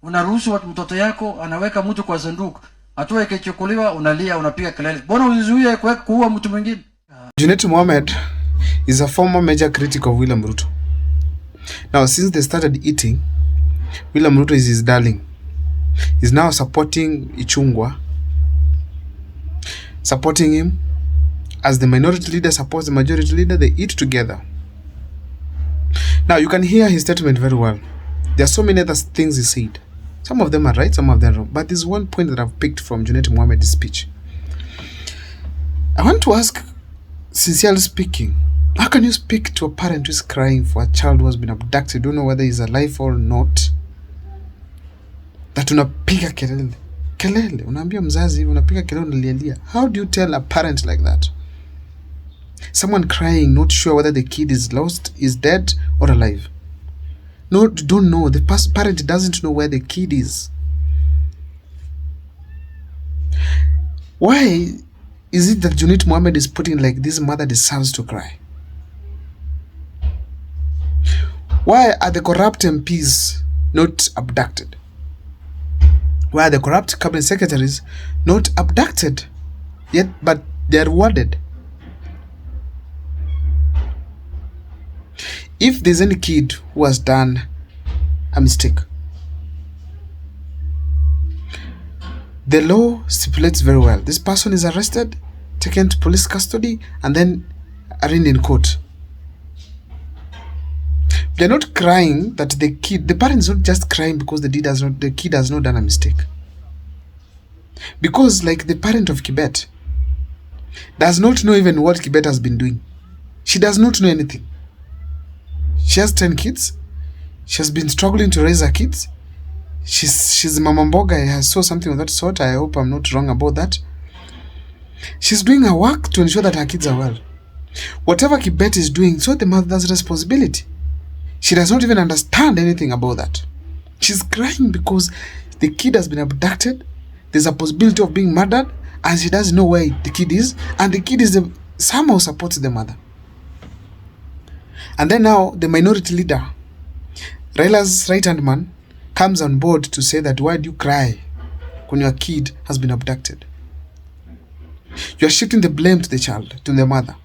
Unaruhusu mtoto yako anaweka mtu kwa sanduku, hatua ikichukuliwa unalia, unapiga kelele. Mbona uzizuie kuua mtu mwingine? Junet Mohamed is a former major critic of William Ruto. Now, since they started eating, William Ruto is his darling. He's now supporting Ichungwa, supporting him as the minority leader supports the majority leader. They eat together. Now, you can hear his statement very well. There are so many other things he said. Some of them are right, some of them are wrong. But there's one point that I've picked from Junet Mohamed's speech. I want to ask, sincerely speaking, how can you speak to a parent who is crying for a child who has been abducted, don't know whether he's alive or not, that unapiga kelele? Kelele, unaambia mzazi, unapiga kelele, unalialia. How do you tell a parent like that? Someone crying, not sure whether the kid is lost, is dead or alive. No, you don't know. The parent doesn't know where the kid is. Why is it that Junet Mohamed is putting like this mother deserves to cry? Why are the corrupt MPs not abducted? Why are the corrupt cabinet secretaries not abducted yet, but they are rewarded? If there's any kid who has done a mistake, the law stipulates very well. This person is arrested, taken to police custody, and then arraigned in court. They're not crying that the parent is not just crying because the kid has not done a mistake. Because like the parent of Kibet does not know even what Kibet has been doing. She does not know anything. She has 10 kids. She has been struggling to raise her kids. She's Mama Mboga. I saw something of that sort. I hope I'm not wrong about that. She's doing her work to ensure that her kids are well. Whatever Kibet is doing, so the mother's responsibility. She does not even understand anything about that. She's crying because the kid has been abducted. There's a possibility of being murdered, and she doesn't know where the kid is, and the kid is somehow supports the mother. And then now the minority leader, Raila's right-hand man, comes on board to say that why do you cry when your kid has been abducted? You are shifting the blame to the child, to the mother.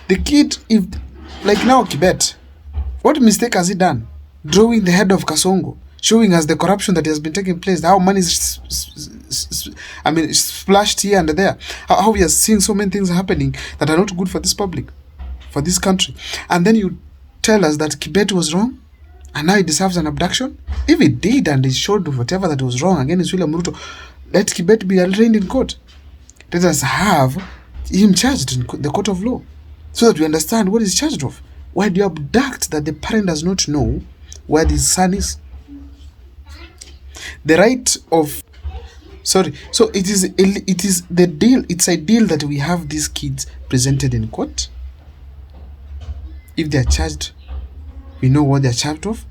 The kid, if like now Kibet, what mistake has he done? Drawing the head of Kasongo, showing us the corruption that has been taking place, how money is splashed here and there, how we are seeing so many things happening that are not good for this public, for this country. And then you tell us that Kibet was wrong and now he deserves an abduction? If he did and he showed whatever that was wrong against William Ruto, let Kibet be arraigned in court. Let us have him charged in the court of law so that we understand what he's charged of. Why do you abduct that the parent does not know where the son is? The right of so it is the deal. It's ideal that we have these kids presented in court. If they are charged, we know what they are charged of.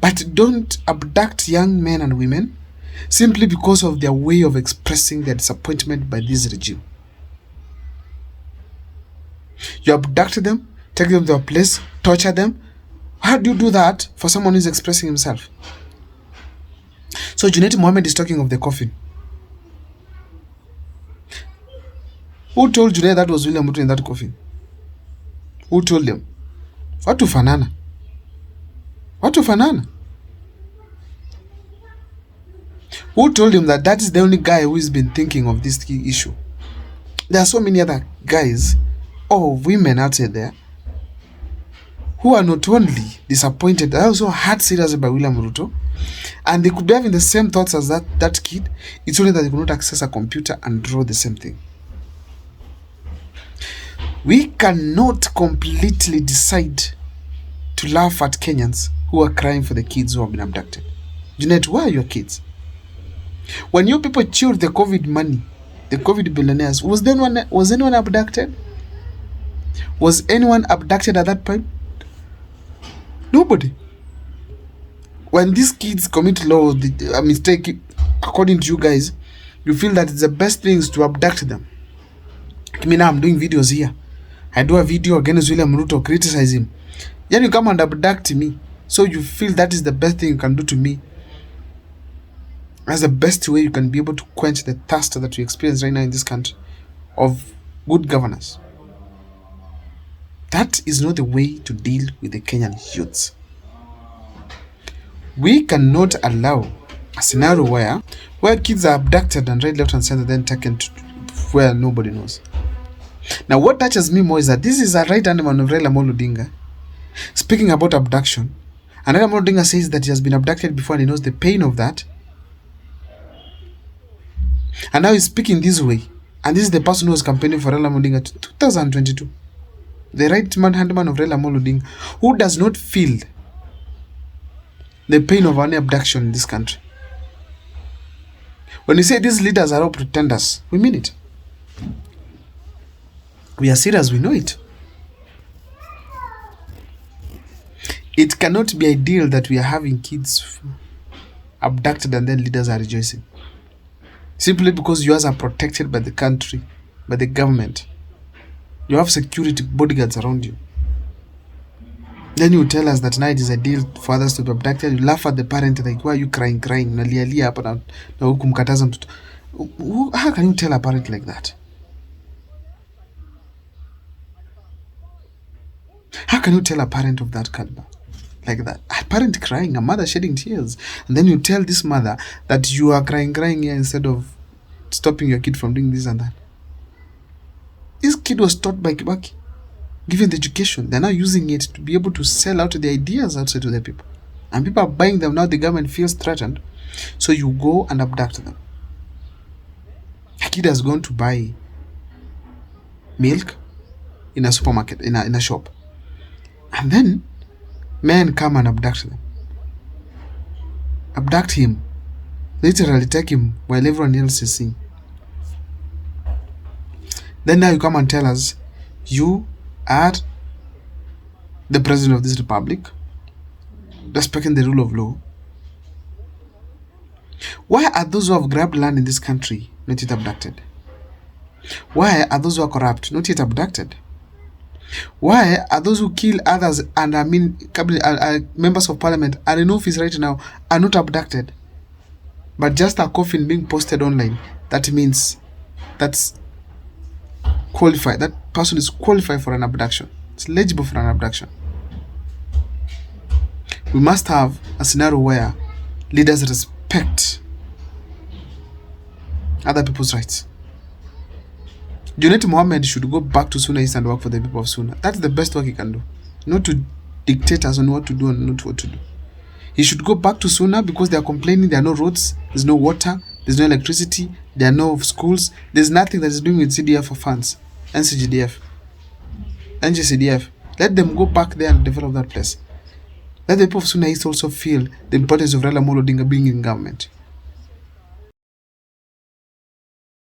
But don't abduct young men and women simply because of their way of expressing their disappointment by this regime. You abduct them, take them to a place, torture them. How do you do that for someone who is expressing himself? So Junet Mohamed is talking of the coffin. Who told Junet that was William Ruto in that coffin? Who told them? Watu fanana. Watu fanana. Who told him that is the only guy who has been thinking of this key issue? There are so many other guys or women out there who are not only disappointed, they are also hurt seriously by William Ruto, and they could be having the same thoughts as that kid. It's only that they could not access a computer and draw the same thing. We cannot completely decide to laugh at Kenyans who are crying for the kids who have been abducted. Junet, where are your kids? When you people chewed the COVID money, the COVID billionaires, was anyone abducted? Was anyone abducted at that point? Nobody. When these kids commit a mistake, according to you guys, you feel that it's the best thing is to abduct them. I mean, I'm doing videos here. I do a video against William Ruto, criticize him. Then you come and abduct me. So you feel that is the best thing you can do to me. That's the best way you can be able to quench the thirst that we experience right now in this country of good governance. That is not the way to deal with the Kenyan youths. We cannot allow a scenario where kids are abducted and right, left, and center, then taken to where nobody knows. Now, what touches me more is that this is a right-hand man of Raila Amolo Odinga speaking about abduction. And Raila Amolo Odinga says that he has been abducted before and he knows the pain of that. And now he's speaking this way. And this is the person who was campaigning for Raila Amolo Odinga 2022. The right-hand man of Raila Amolo Odinga, who does not feel the pain of any abduction in this country. When we say these leaders are all pretenders, we mean it. We are serious, we know it. It cannot be ideal that we are having kids abducted and then leaders are rejoicing. Simply because yours are protected by the country, by the government. You have security bodyguards around you. Then you tell us that now it is ideal for others to be abducted. You laugh at the parent like, why are you crying? Unalialia hapa na huku mkataza mtoto. How can you tell a parent like that? How can you tell a parent of that caliber like that? A parent crying, a mother shedding tears. And then you tell this mother that you are crying here instead of stopping your kid from doing this and that. This kid was taught by Kibaki, given the education. They're now using it to be able to sell out the ideas outside to the people. And people are buying them. Now the government feels threatened. So you go and abduct them. A kid has gone to buy milk in a supermarket, in a shop. And then men come and abduct them. Abduct him. Literally take him while everyone else is seeing. Then now you come and tell us you are the president of this republic, respecting the rule of law. Why are those who have grabbed land in this country not yet abducted? Why are those who are corrupt not yet abducted? Why are those who kill others and members of parliament are in office right now are not abducted? But just a coffin being posted online, that means that's qualified. That person is qualified for an abduction. It's eligible for an abduction. We must have a scenario where leaders respect other people's rights. Junet Mohamed should go back to Suna East and work for the people of Suna. That's the best work he can do. Not to dictate us on what to do and not what to do. He should go back to Suna because they are complaining there are no roads, there's no water, there's no electricity, there are no schools, there's nothing that is doing with CDF for funds, NCGDF, NGCDF. Let them go back there and develop that place. Let the people of Suna East also feel the importance of Raila Amolo Odinga being in government.